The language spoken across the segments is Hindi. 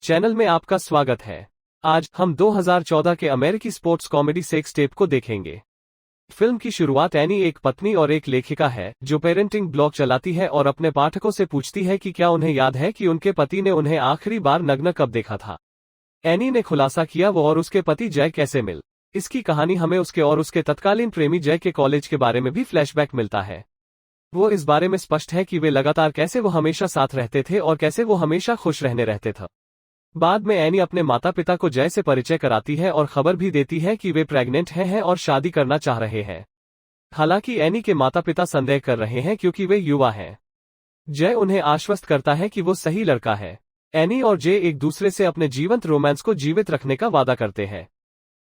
चैनल में आपका स्वागत है। आज हम 2014 के अमेरिकी स्पोर्ट्स कॉमेडी सेक्स टेप को देखेंगे। फिल्म की शुरुआत एनी एक पत्नी और एक लेखिका है जो पेरेंटिंग ब्लॉग चलाती है और अपने पाठकों से पूछती है कि क्या उन्हें याद है कि उनके पति ने उन्हें आखिरी बार नग्न कब देखा था। एनी ने खुलासा किया वो और उसके पति जय कैसे मिल। इसकी कहानी हमें उसके और उसके तत्कालीन प्रेमी जय के कॉलेज के बारे में भी फ्लैशबैक मिलता है। वो इस बारे में स्पष्ट है कि वे लगातार कैसे वो हमेशा साथ रहते थे और कैसे वो हमेशा खुश रहने रहते थे। बाद में एनी अपने माता पिता को जय से परिचय कराती है और खबर भी देती है कि वे प्रेग्नेंट हैं और शादी करना चाह रहे हैं। हालांकि एनी के माता पिता संदेह कर रहे हैं क्योंकि वे युवा हैं। जय उन्हें आश्वस्त करता है कि वो सही लड़का है। एनी और जय एक दूसरे से अपने जीवंत रोमांस को जीवित रखने का वादा करते हैं।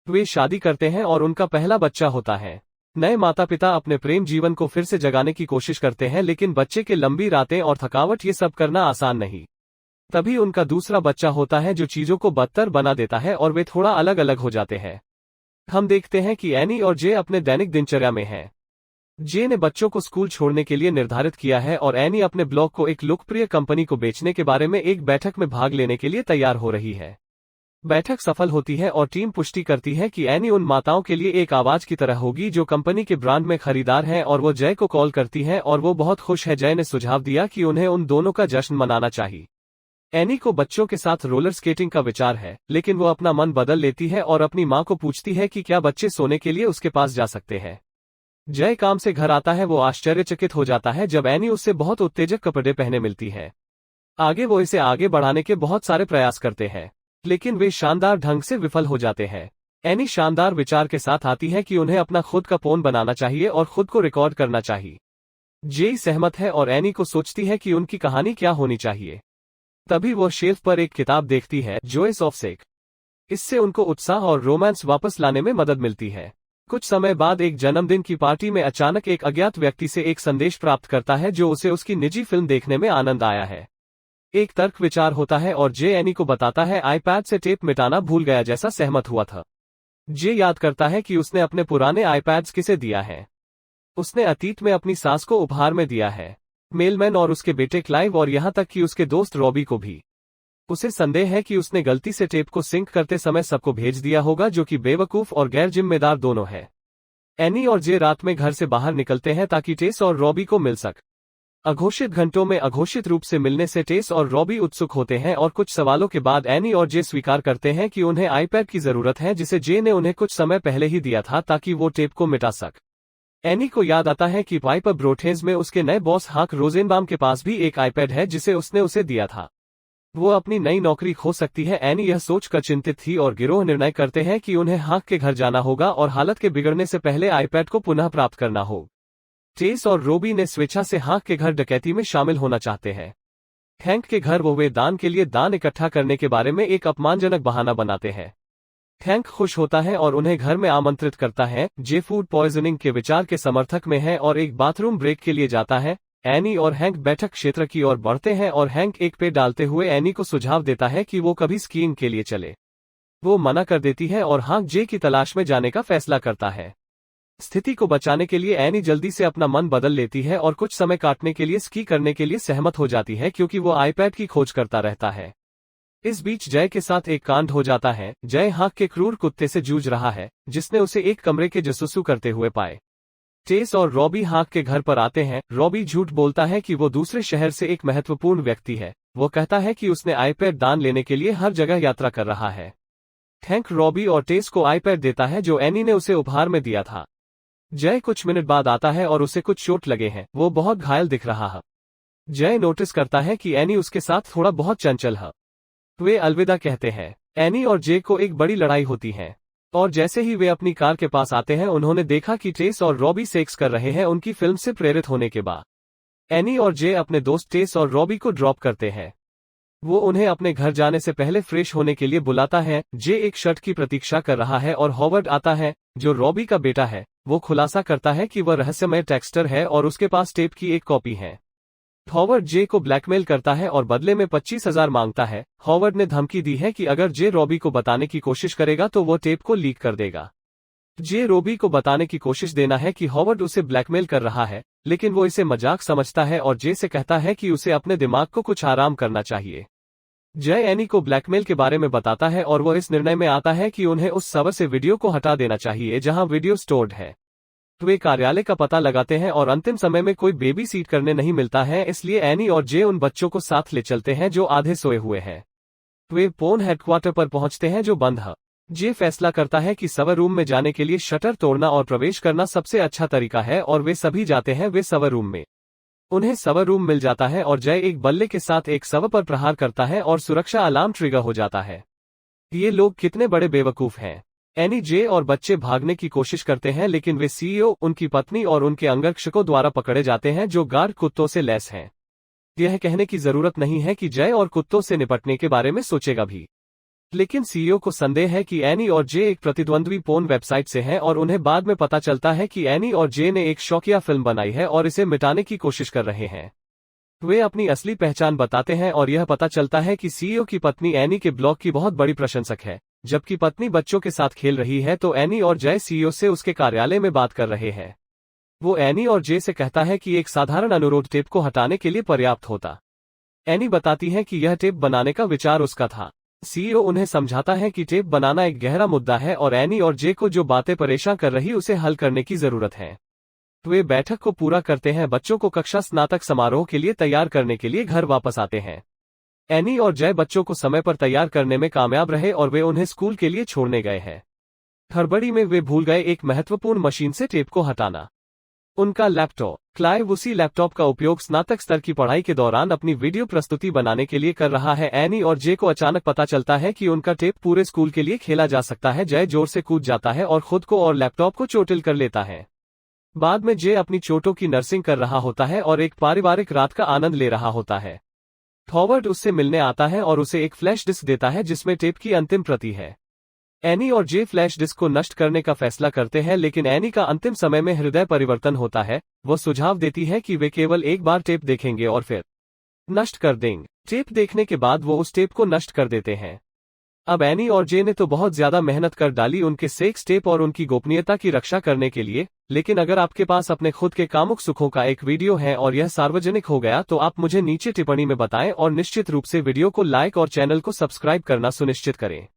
वे शादी करते हैं और उनका पहला बच्चा होता है। नए माता पिता अपने प्रेम जीवन को फिर से जगाने की कोशिश करते हैं, लेकिन बच्चे के लंबी रातें और थकावट ये सब करना आसान नहीं। तभी उनका दूसरा बच्चा होता है जो चीजों को बदतर बना देता है और वे थोड़ा अलग अलग हो जाते हैं। हम देखते हैं कि एनी और जे अपने दैनिक दिनचर्या में हैं। जे ने बच्चों को स्कूल छोड़ने के लिए निर्धारित किया है और एनी अपने ब्लॉग को एक लोकप्रिय कंपनी को बेचने के बारे में एक बैठक में भाग लेने के लिए तैयार हो रही है। बैठक सफल होती है और टीम पुष्टि करती है कि एनी उन माताओं के लिए एक आवाज की तरह होगी जो कंपनी के ब्रांड में खरीदार हैं, और वो जय को कॉल करती है और वो बहुत खुश है। जय ने सुझाव दिया कि उन्हें उन दोनों का जश्न मनाना चाहिए। एनी को बच्चों के साथ रोलर स्केटिंग का विचार है, लेकिन वो अपना मन बदल लेती है और अपनी मां को पूछती है कि क्या बच्चे सोने के लिए उसके पास जा सकते हैं। जय काम से घर आता है। वो आश्चर्यचकित हो जाता है जब एनी उससे बहुत उत्तेजक कपड़े पहने मिलती है। आगे वो इसे आगे बढ़ाने के बहुत सारे प्रयास करते हैं, लेकिन वे शानदार ढंग से विफल हो जाते हैं। एनी शानदार विचार के साथ आती है कि उन्हें अपना खुद का फोन बनाना चाहिए और खुद को रिकॉर्ड करना चाहिए। जे सहमत है और एनी को सोचती है कि उनकी कहानी क्या होनी चाहिए। तभी वो शेल्फ पर एक किताब देखती है, जॉयस ऑफ सेक्स। इससे उनको उत्साह और रोमांस वापस लाने में मदद मिलती है। कुछ समय बाद एक जन्मदिन की पार्टी में अचानक एक अज्ञात व्यक्ति से एक संदेश प्राप्त करता है जो उसे उसकी निजी फिल्म देखने में आनंद आया है। एक तर्क विचार होता है और जे एनी को बताता है आईपैड से टेप मिटाना भूल गया जैसा सहमत हुआ था। जे याद करता है कि उसने अपने पुराने आईपैड्स किसे दिया है। उसने अतीत में अपनी सास को उपहार में दिया है, मेलमैन और उसके बेटे क्लाइव, और यहां तक कि उसके दोस्त रॉबी को भी। उसे संदेह है कि उसने गलती से टेप को सिंक करते समय सबको भेज दिया होगा, जो कि बेवकूफ और गैर जिम्मेदार दोनों है। एनी और जे रात में घर से बाहर निकलते हैं ताकि टेस और रॉबी को मिल सके। अघोषित घंटों में अघोषित रूप से मिलने से टेस और रॉबी उत्सुक होते हैं और कुछ सवालों के बाद एनी और जे स्वीकार करते हैं कि उन्हें आईपैड की जरूरत है जिसे जे ने उन्हें कुछ समय पहले ही दिया था ताकि वो टेप को मिटा सके। एनी को याद आता है कि पाइपर ब्रोथेज में उसके नए बॉस हाक रोजेनबाम के पास भी एक आईपैड है जिसे उसने उसे दिया था। वो अपनी नई नौकरी खो सकती है। एनी यह सोचकर चिंतित थी और गिरोह निर्णय करते हैं कि उन्हें हाक के घर जाना होगा और हालत के बिगड़ने से पहले आईपैड को पुनः प्राप्त करना हो। टेस और रोबी ने स्वेच्छा से हाक के घर डकैती में शामिल होना चाहते हैं। हैंक के घर वो वे दान के लिए दान इकट्ठा करने के बारे में एक अपमानजनक बहाना बनाते हैं। हैंक खुश होता है और उन्हें घर में आमंत्रित करता है। जे फूड पॉइजनिंग के विचार के समर्थक में है और एक बाथरूम ब्रेक के लिए जाता है। एनी और हैंक बैठक क्षेत्र की ओर बढ़ते हैं और हैंक एक पे डालते हुए एनी को सुझाव देता है कि वो कभी स्कीइंग के लिए चले। वो मना कर देती है और हाक जे की तलाश में जाने का फैसला करता है। स्थिति को बचाने के लिए एनी जल्दी से अपना मन बदल लेती है और कुछ समय काटने के लिए स्की करने के लिए सहमत हो जाती है क्योंकि वो आईपैड की खोज करता रहता है। इस बीच जय के साथ एक कांड हो जाता है। जय हाक के क्रूर कुत्ते से जूझ रहा है जिसने उसे एक कमरे के जासूसू करते हुए पाए। टेस और रॉबी हाक के घर पर आते हैं। रॉबी झूठ बोलता है कि वो दूसरे शहर से एक महत्वपूर्ण व्यक्ति है। वो कहता है कि उसने आईपैड दान लेने के लिए हर जगह यात्रा कर रहा है। हैंक रॉबी और टेस को आईपैड देता है जो एनी ने उसे उपहार में दिया था। जय कुछ मिनट बाद आता है और उसे कुछ चोट लगे हैं। वो बहुत घायल दिख रहा है। जय नोटिस करता है कि एनी उसके साथ थोड़ा बहुत चंचल है। वे अलविदा कहते हैं। एनी और जे को एक बड़ी लड़ाई होती है और जैसे ही वे अपनी कार के पास आते हैं उन्होंने देखा कि टेस और रॉबी सेक्स कर रहे हैं। उनकी फिल्म से प्रेरित होने के बाद एनी और जे अपने दोस्त टेस और रॉबी को ड्रॉप करते हैं। वो उन्हें अपने घर जाने से पहले फ्रेश होने के लिए बुलाता है। जे एक शर्ट की प्रतीक्षा कर रहा है और हॉवर्ड आता है जो रॉबी का बेटा है। वो खुलासा करता है कि वह रहस्यमय टेक्स्टर है और उसके पास टेप की एक कॉपी है। हॉवर्ड जे को ब्लैकमेल करता है और बदले में 25,000 मांगता है। हॉवर्ड ने धमकी दी है कि अगर जे रॉबी को बताने की कोशिश करेगा तो वो टेप को लीक कर देगा। जे रॉबी को बताने की कोशिश देना है कि हॉवर्ड उसे ब्लैकमेल कर रहा है, लेकिन वो इसे मजाक समझता है और जे से कहता है कि उसे अपने दिमाग को कुछ आराम करना चाहिए। जय एनी को ब्लैकमेल के बारे में बताता है और वो इस निर्णय में आता है कि उन्हें उस सर्वर से वीडियो को हटा देना चाहिए जहां वीडियो स्टोर्ड है। वे कार्यालय का पता लगाते हैं और अंतिम समय में कोई बेबी सीट करने नहीं मिलता है, इसलिए एनी और जे उन बच्चों को साथ ले चलते हैं जो आधे सोए हुए हैं। वे पोन हेडक्वार्टर पर पहुंचते हैं जो बंद है। जे फैसला करता है कि सर्वर रूम में जाने के लिए शटर तोड़ना और प्रवेश करना सबसे अच्छा तरीका है और वे सभी जाते हैं वे सर्वर रूम में। उन्हें सर्वर रूम मिल जाता है और जय एक बल्ले के साथ एक सर्वर पर प्रहार करता है और सुरक्षा अलार्म ट्रिगर हो जाता है। ये लोग कितने बड़े बेवकूफ हैं। एनी, जे और बच्चे भागने की कोशिश करते हैं लेकिन वे सीईओ, उनकी पत्नी और उनके अंगरक्षकों द्वारा पकड़े जाते हैं जो गार्ड कुत्तों से लैस हैं। यह कहने की जरूरत नहीं है कि जय और कुत्तों से निपटने के बारे में सोचेगा भी, लेकिन सीईओ को संदेह है कि एनी और जे एक प्रतिद्वंद्वी पोर्न वेबसाइट से हैं और उन्हें बाद में पता चलता है कि एनी और जे ने एक शौकिया फिल्म बनाई है और इसे मिटाने की कोशिश कर रहे हैं। वे अपनी असली पहचान बताते हैं और यह पता चलता है कि सीईओ की पत्नी एनी के ब्लॉग की बहुत बड़ी प्रशंसक है, जबकि पत्नी बच्चों के साथ खेल रही है। तो एनी और जय सीईओ से उसके कार्यालय में बात कर रहे हैं। वो एनी और जे से कहता है कि एक साधारण अनुरोध टेप को हटाने के लिए पर्याप्त होता। एनी बताती है कि यह टेप बनाने का विचार उसका था। सीईओ उन्हें समझाता है कि टेप बनाना एक गहरा मुद्दा है और एनी और जे को जो बातें परेशान कर रही उसे हल करने की जरूरत है। वे बैठक को पूरा करते हैं, बच्चों को कक्षा स्नातक समारोह के लिए तैयार करने के लिए घर वापस आते हैं। एनी और जय बच्चों को समय पर तैयार करने में कामयाब रहे और वे उन्हें स्कूल के लिए छोड़ने गए हैं। हड़बड़ी में वे भूल गए एक महत्वपूर्ण मशीन से टेप को हटाना। उनका लैपटॉप। क्लाइव उसी लैपटॉप का उपयोग स्नातक स्तर की पढ़ाई के दौरान अपनी वीडियो प्रस्तुति बनाने के लिए कर रहा है। एनी और जे को अचानक पता चलता है कि उनका टेप पूरे स्कूल के लिए खेला जा सकता है। जय जोर से कूद जाता है और खुद को और लैपटॉप को चोटिल कर लेता है। बाद में जे अपनी चोटों की नर्सिंग कर रहा होता है और एक पारिवारिक रात का आनंद ले रहा होता है। हॉवर्ड उससे मिलने आता है और उसे एक फ्लैश डिस्क देता है जिसमें टेप की अंतिम प्रति है। एनी और जे फ्लैश डिस्क को नष्ट करने का फैसला करते हैं, लेकिन एनी का अंतिम समय में हृदय परिवर्तन होता है। वो सुझाव देती है कि वे केवल एक बार टेप देखेंगे और फिर नष्ट कर देंगे। टेप देखने के बाद वो उस टेप को नष्ट कर देते हैं। अब एनी और जे ने तो बहुत ज्यादा मेहनत कर डाली उनके सेक्स टेप और उनकी गोपनीयता की रक्षा करने के लिए, लेकिन अगर आपके पास अपने खुद के कामुक सुखों का एक वीडियो है और यह सार्वजनिक हो गया तो आप मुझे नीचे टिप्पणी में बताएं और निश्चित रूप से वीडियो को लाइक और चैनल को सब्सक्राइब करना सुनिश्चित करें।